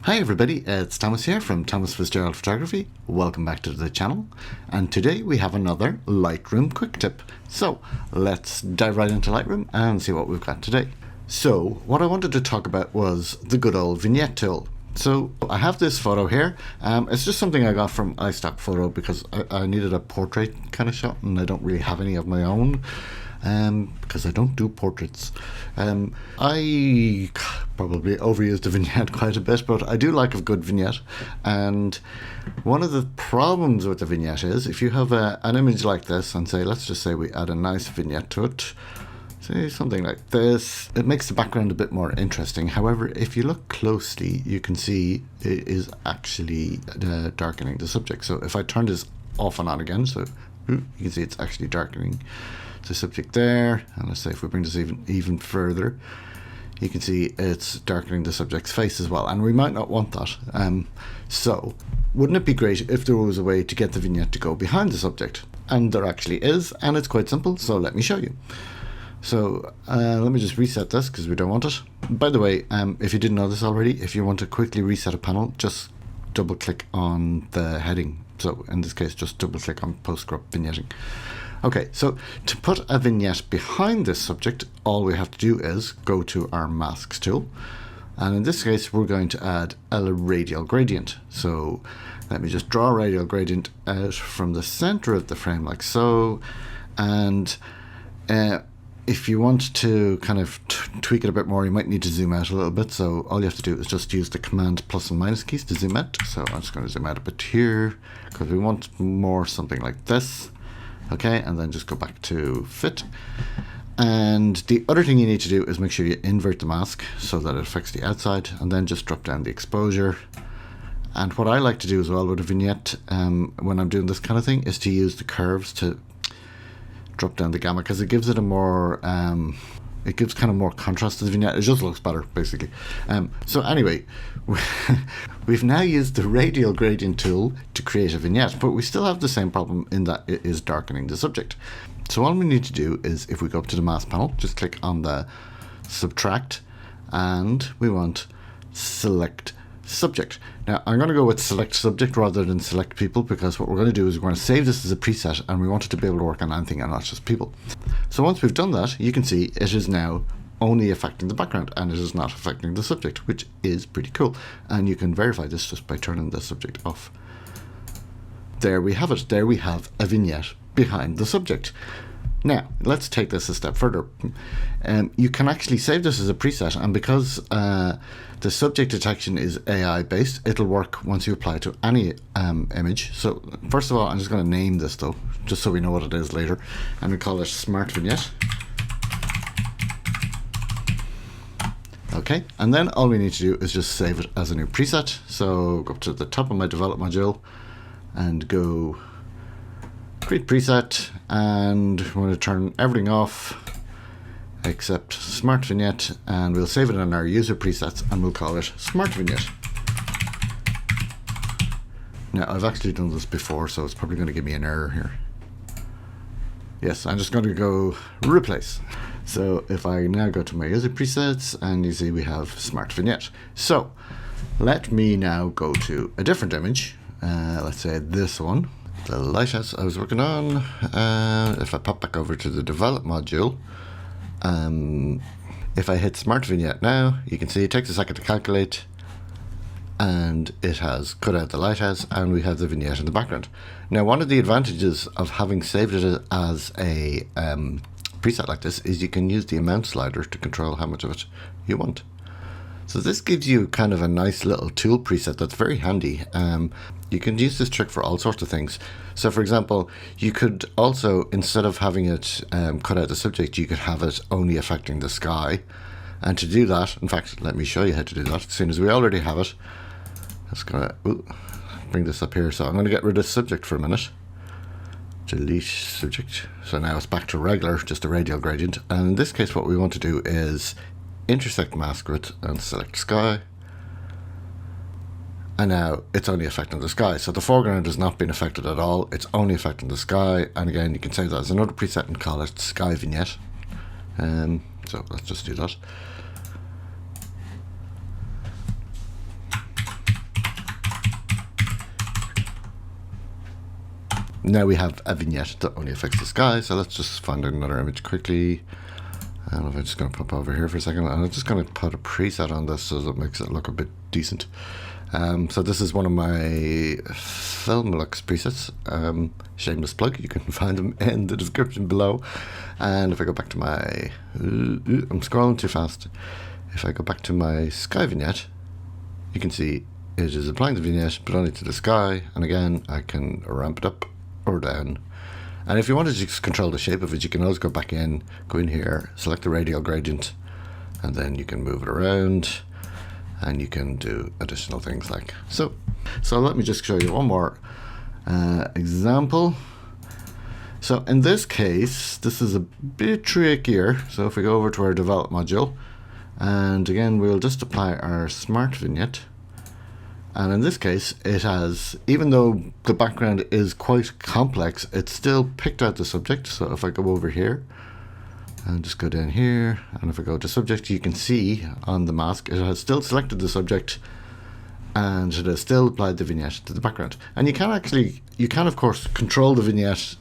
Hi everybody, it's Thomas here from Thomas Fitzgerald Photography. Welcome back to the channel, and today we have another Lightroom Quick Tip. So let's dive right into Lightroom and see what we've got today. So what I wanted to talk about was the good old Vignette tool. So I have this photo here. It's just something I got from iStock Photo because I needed a portrait kind of shot and I don't really have any of my own. Because I don't do portraits. I probably overused the vignette quite a bit, but I do like a good vignette. And one of the problems with the vignette is if you have an image like this and say, let's just say we add a nice vignette to it, say something like this, it makes the background a bit more interesting. However, if you look closely, you can see it is actually darkening the subject. So if I turn this off and on again, so you can see it's actually darkening the subject there, and let's say if we bring this even further, you can see it's darkening the subject's face as well, and we might not want that. So wouldn't it be great if there was a way to get the vignette to go behind the subject? And there actually is, and it's quite simple, so let me show you. So let me just reset this because we don't want it. By the way, if you didn't know this already, if you want to quickly reset a panel, just double click on the heading. So in this case, just double click on post crop vignetting. Okay, so to put a vignette behind this subject, all we have to do is go to our masks tool. And in this case, we're going to add a radial gradient. So let me just draw a radial gradient out from the center of the frame like so. And if you want to kind of tweak it a bit more, you might need to zoom out a little bit. So all you have to do is just use the command plus and minus keys to zoom out. So I'm just going to zoom out a bit here because we want more something like this. Okay, and then just go back to fit. And the other thing you need to do is make sure you invert the mask so that it affects the outside, and then just drop down the exposure. And what I like to do as well with a vignette when I'm doing this kind of thing is to use the curves to drop down the gamma, because it gives it a more it gives kind of more contrast to the vignette. It just looks better, basically. So anyway, we've now used the Radial Gradient tool to create a vignette, but we still have the same problem in that it is darkening the subject. So all we need to do is, if we go up to the mask panel, just click on the subtract, and we want select subject. Now I'm going to go with select subject rather than select people, because what we're going to do is we're going to save this as a preset, and we want it to be able to work on anything and not just people. So once we've done that, you can see it is now only affecting the background and it is not affecting the subject, which is pretty cool. And you can verify this just by turning the subject off. There we have it. There we have a vignette behind the subject. Now, let's take this a step further. You can actually save this as a preset, and because the subject detection is AI based, it'll work once you apply it to any image. So first of all, I'm just going to name this though, just so we know what it is later, and we call it Smart Vignette. Okay, and then all we need to do is just save it as a new preset. So go up to the top of my develop module and go create preset, and we're going to turn everything off except Smart Vignette, and we'll save it in our user presets and we'll call it Smart Vignette. Now I've actually done this before, so it's probably going to give me an error here. Yes, I'm just going to go replace. So if I now go to my user presets, and you see we have Smart Vignette. So let me now go to a different image. Let's say this one, the lighthouse I was working on. If I pop back over to the develop module, if I hit Smart Vignette now, you can see it takes a second to calculate, and it has cut out the lighthouse, and we have the vignette in the background. Now, one of the advantages of having saved it as a preset like this is you can use the amount slider to control how much of it you want. So this gives you kind of a nice little tool preset that's very handy. You can use this trick for all sorts of things. So for example, you could also, instead of having it cut out the subject, you could have it only affecting the sky. And to do that, in fact, let me show you how to do that. As soon as we already have it, let's go bring this up here. So I'm going to get rid of subject for a minute. Delete subject. So now it's back to regular, just a radial gradient. And in this case, what we want to do is intersect mask with and select sky. And now it's only affecting the sky. So the foreground has not been affected at all. It's only affecting the sky. And again, you can save that as another preset and call it Sky Vignette. So let's just do that. now we have a vignette that only affects the sky. So let's just find another image quickly. And I'm just going to pop over here for a second, and I'm just going to put a preset on this so that it makes it look a bit decent. So this is one of my Filmlux presets. Shameless plug, you can find them in the description below. And if I go back to my, I'm scrolling too fast. If I go back to my sky vignette, you can see it is applying the vignette, but only to the sky. And again, I can ramp it up or down. And if you want to just control the shape of it, you can always go back in, go in here, select the radial gradient, and then you can move it around, and you can do additional things like so. So let me just show you one more example. So in this case, this is a bit trickier. So if we go over to our develop module, and again, we'll just apply our smart vignette. And in this case, it has, even though the background is quite complex, it still picked out the subject. So if I go over here and just go down here, and if I go to subject, you can see on the mask, it has still selected the subject and it has still applied the vignette to the background. And you can of course control the vignette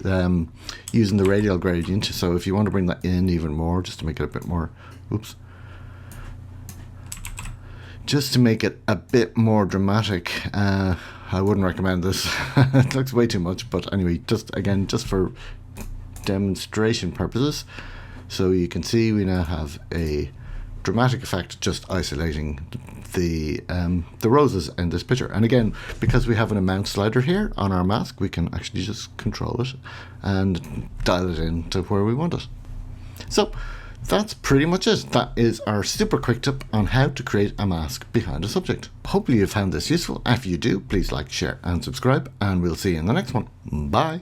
using the radial gradient. So if you want to bring that in even more, just to make it a bit more, just to make it a bit more dramatic, I wouldn't recommend this. It looks way too much, but anyway, just for demonstration purposes. So you can see we now have a dramatic effect just isolating the roses in this picture. And again, because we have an amount slider here on our mask, we can actually just control it and dial it in to where we want it. So that's pretty much it. That is our super quick tip on how to create a mask behind a subject. Hopefully you found this useful. If you do, please like, share and subscribe, and we'll see you in the next one. Bye.